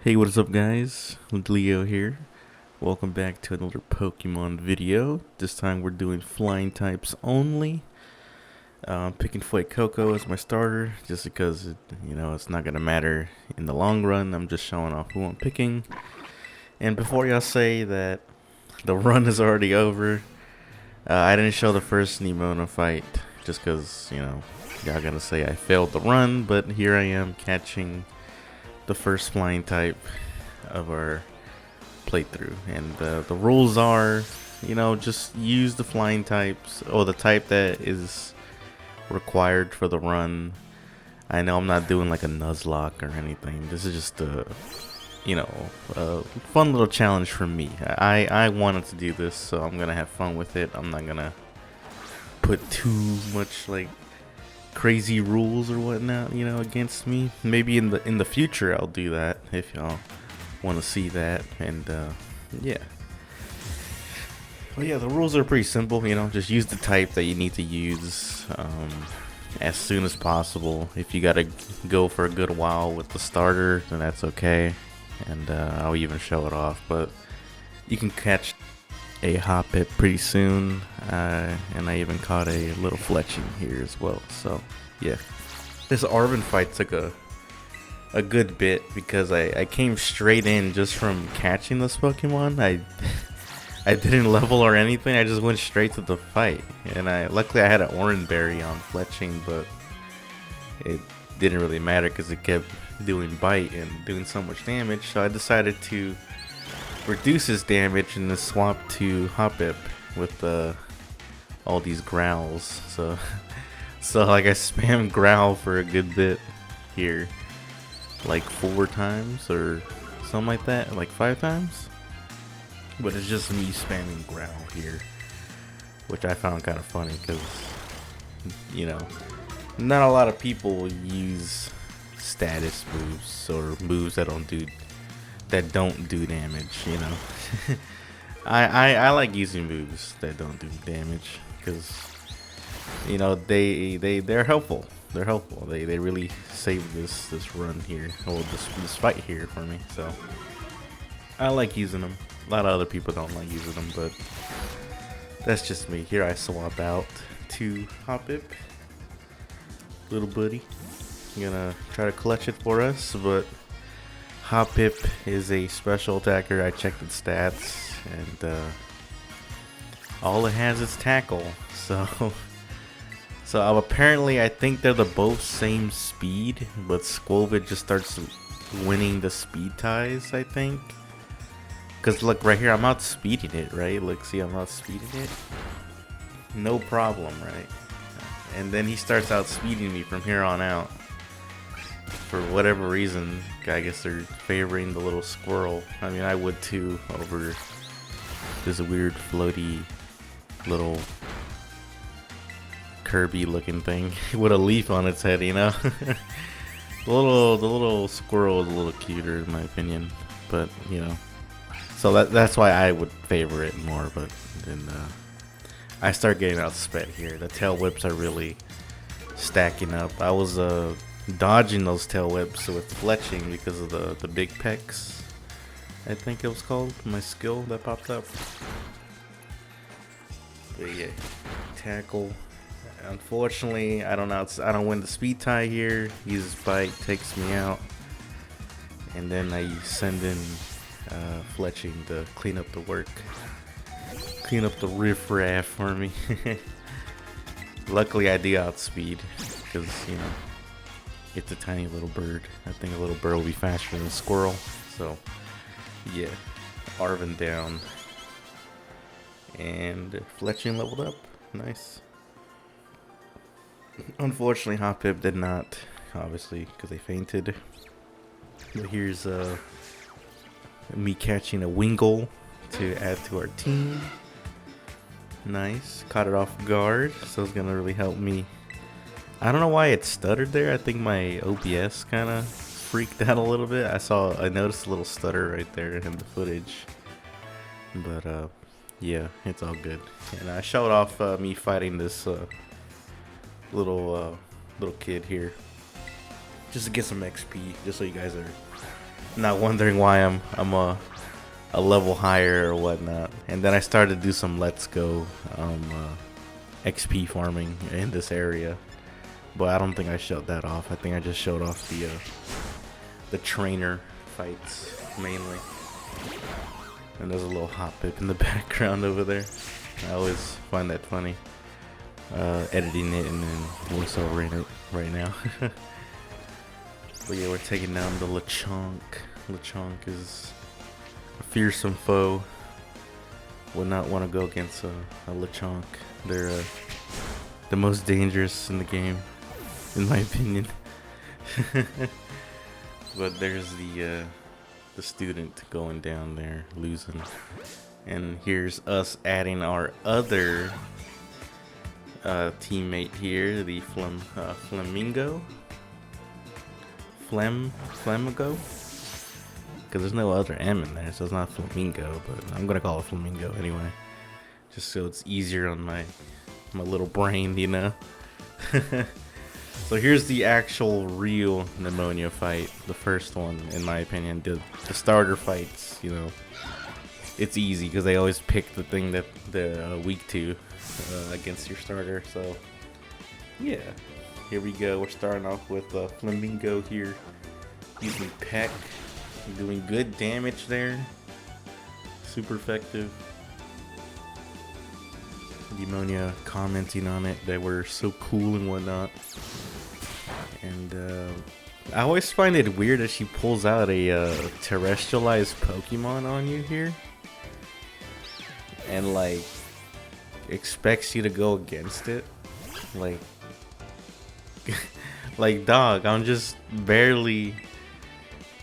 Hey, what is up, guys? Leo here. Welcome back to another Pokemon video. This time we're doing flying types only. Picking Coco as my starter just because, it's not going to matter in the long run. I'm just showing off who I'm picking. And before y'all say that the run is already over, I didn't show the first Nemona fight just because, y'all gonna say I failed the run, but here I am catching the first flying type of our playthrough, and the rules are, just use the flying types or the type that is required for the run. I know I'm not doing like a Nuzlocke or anything. This is just a fun little challenge for me. I wanted to do this, so I'm gonna have fun with it. I'm not gonna put too much like crazy rules or whatnot, against me. Maybe in the future I'll do that if y'all want to see that. And yeah. Well, yeah, the rules are pretty simple. Just use the type that you need to use as soon as possible. If you gotta go for a good while with the starter, then that's okay, and I'll even show it off. But you can catch a Hoppip pretty soon, and I even caught a little Fletching here as well. So yeah, this Arven fight took a good bit because I came straight in just from catching this Pokemon. I didn't level or anything. I just went straight to the fight, and luckily I had an Orange Berry on Fletching, but it didn't really matter because it kept doing bite and doing so much damage. So I decided to reduce his damage and then swap to Hoppip with all these growls. So like I spam growl for a good bit here, like 4 times or something like that, like 5 times. But it's just me spamming growl here, which I found kind of funny because not a lot of people use status moves or moves that don't do damage. I like using moves that don't do damage because they're helpful. They're helpful. They really saved this run here, or this fight here for me. So I like using them. A lot of other people don't like using them, but that's just me. Here I swap out to Hoppip, little buddy. I'm gonna try to clutch it for us, but Hoppip is a special attacker. I checked its stats, and all it has is tackle. So apparently I think they're both same speed, but Squovit just starts winning the speed ties, I think. Cause look right here, I'm outspeeding it, right? Look, see, I'm outspeeding it. No problem, right? And then he starts outspeeding me from here on out. For whatever reason, I guess they're favoring the little squirrel. I mean, I would too, over this weird floaty little Kirby looking thing with a leaf on its head, the little squirrel is a little cuter in my opinion, but so that's why I would favor it more. But then I start getting outsped here. The tail whips are really stacking up. I was dodging those tail whips with Fletching because of the big pecs, I think it was called, my skill that popped up. But yeah, tackle. Unfortunately, I don't win the speed tie here. Uses bite, takes me out, and then I send in Fletching to clean up the work, clean up the riffraff for me. Luckily, I do outspeed because it's a tiny little bird. I think a little bird will be faster than a squirrel. So yeah, Arven down, and Fletching leveled up. Nice. Unfortunately, Hoppip did not, obviously, because they fainted. But here's me catching a Wingull to add to our team. Nice. Caught it off guard, so it's gonna really help me. I don't know why it stuttered there. I think my OBS kind of freaked out a little bit. I noticed a little stutter right there in the footage. But yeah, it's all good. And I showed off me fighting this little kid here, just to get some XP, just so you guys are not wondering why I'm a level higher or whatnot. And then I started to do some Let's Go XP farming in this area, but I don't think I showed that off. I think I just showed off the trainer fights mainly. And there's a little hop pip in the background over there. I always find that funny. Editing it and then voiceovering it right now. But yeah, we're taking down the Lechonk. Lechonk is a fearsome foe. Would not want to go against a Lechonk. They're the most dangerous in the game, in my opinion. But there's the student going down there, losing. And here's us adding our other teammate here, the Flamingo. Flamigo? Because there's no other M in there, so it's not Flamingo, but I'm gonna call it Flamingo anyway. Just so it's easier on my little brain, you know? So here's the actual real Pneumonia fight. The first one, in my opinion. The starter fights, you know, it's easy because they always pick the thing that they're weak to against your starter. So yeah, here we go. We're starting off with Flamingo here, using Peck, doing good damage there, super effective. Pneumonia commenting on it, they were so cool and whatnot. And I always find it weird that she pulls out a terrestrialized Pokemon on you here and like expects you to go against it. Like like, dog, I'm just barely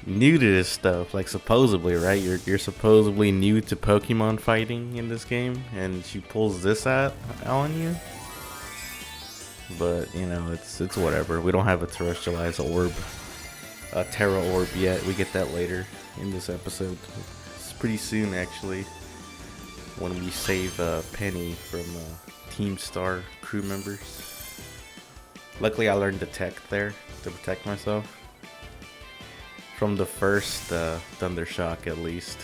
new to this stuff, like, supposedly, right? You're supposedly new to Pokemon fighting in this game, and she pulls this out on you. But you know, it's whatever. We don't have a terrestrialized orb, a Terra orb yet. We get that later in this episode. It's pretty soon, actually, when we save Penny from Team Star crew members. Luckily, I learned the tech there to protect myself from the first Thunder Shock, at least.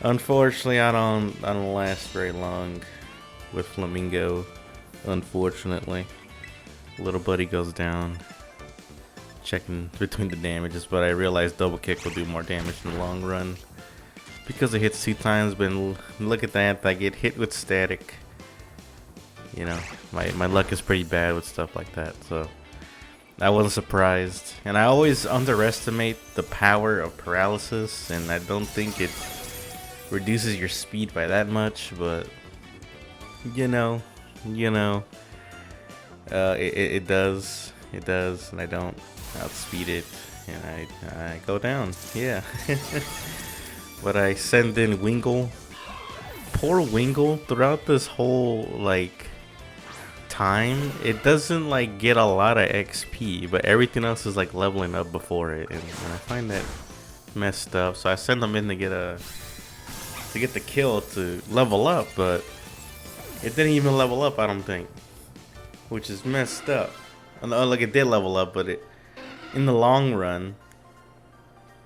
Unfortunately, I don't last very long with Flamingo. Unfortunately, little buddy goes down. Checking between the damages, but I realized double kick will do more damage in the long run because it hits 2 times. But look at that, I get hit with static. You know, my luck is pretty bad with stuff like that, so I wasn't surprised. And I always underestimate the power of paralysis, and I don't think it reduces your speed by that much, but you know, it does, and I don't outspeed it, and I go down, yeah. But I send in Wingull. Poor Wingull, throughout this whole like time, it doesn't like get a lot of XP, but everything else is like leveling up before it, and I find that messed up. So I send them in to get the kill to level up, but it didn't even level up, I don't think, which is messed up. Like, it did level up, but in the long run,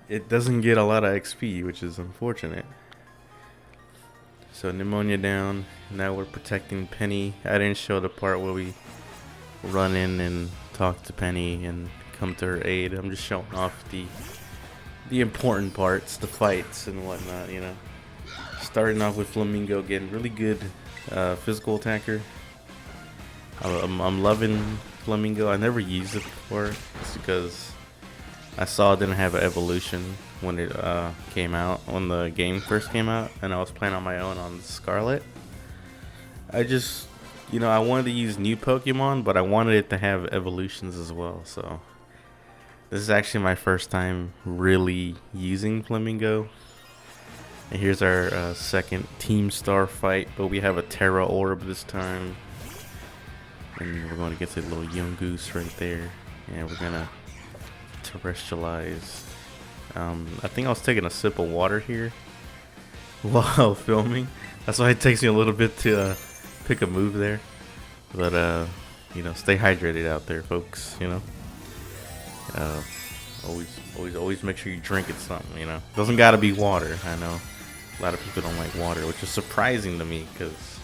it doesn't get a lot of XP, which is unfortunate. So Pneumonia down. Now we're protecting Penny. I didn't show the part where we run in and talk to Penny and come to her aid. I'm just showing off the important parts, the fights and whatnot, you know. Starting off with Flamingo, getting really good physical attacker. I'm loving Flamingo. I never used it before. It's because I saw it didn't have an evolution when it came out, when the game first came out, and I was playing on my own on Scarlet. I just, you know, I wanted to use new Pokemon, but I wanted it to have evolutions as well. So this is actually my first time really using Flamingo. And here's our second Team Star fight, but we have a Terra Orb this time. And we're going to get the little Yungoos right there. And we're going to terrestrialize. I think I was taking a sip of water here while filming. That's why it takes me a little bit to pick a move there. But, you know, stay hydrated out there, folks, you know. Always make sure you drink it something, you know. Doesn't gotta be water. I know a lot of people don't like water, which is surprising to me because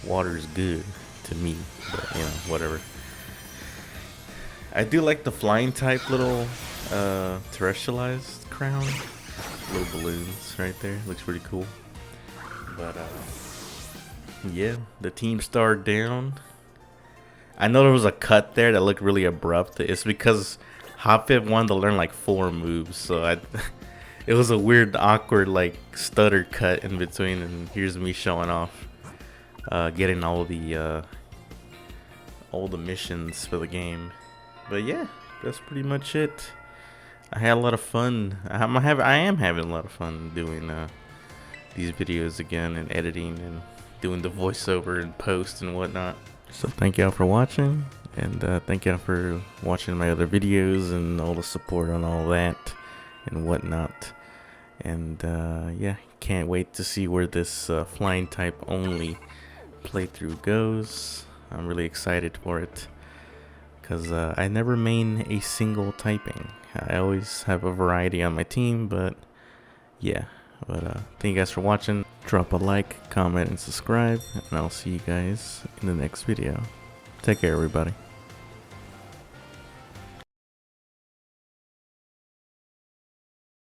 water is good to me, but you know, whatever. I do like the flying type little terrestrialized crown. Little balloons right there. Looks pretty cool. But yeah, the team star down. I know there was a cut there that looked really abrupt. It's because Hopfit wanted to learn like 4 moves, so it was a weird, awkward, like stutter cut in between. And here's me showing off, getting all the missions for the game. But yeah, that's pretty much it. I had a lot of fun. I am having a lot of fun doing these videos again and editing and doing the voiceover and post and whatnot. So thank y'all for watching, and thank y'all for watching my other videos and all the support on all that and whatnot. And yeah, can't wait to see where this flying type only playthrough goes. I'm really excited for it because I never main a single typing. I always have a variety on my team, but yeah. But thank you guys for watching. Drop a like, comment, and subscribe, and I'll see you guys in the next video. Take care, everybody.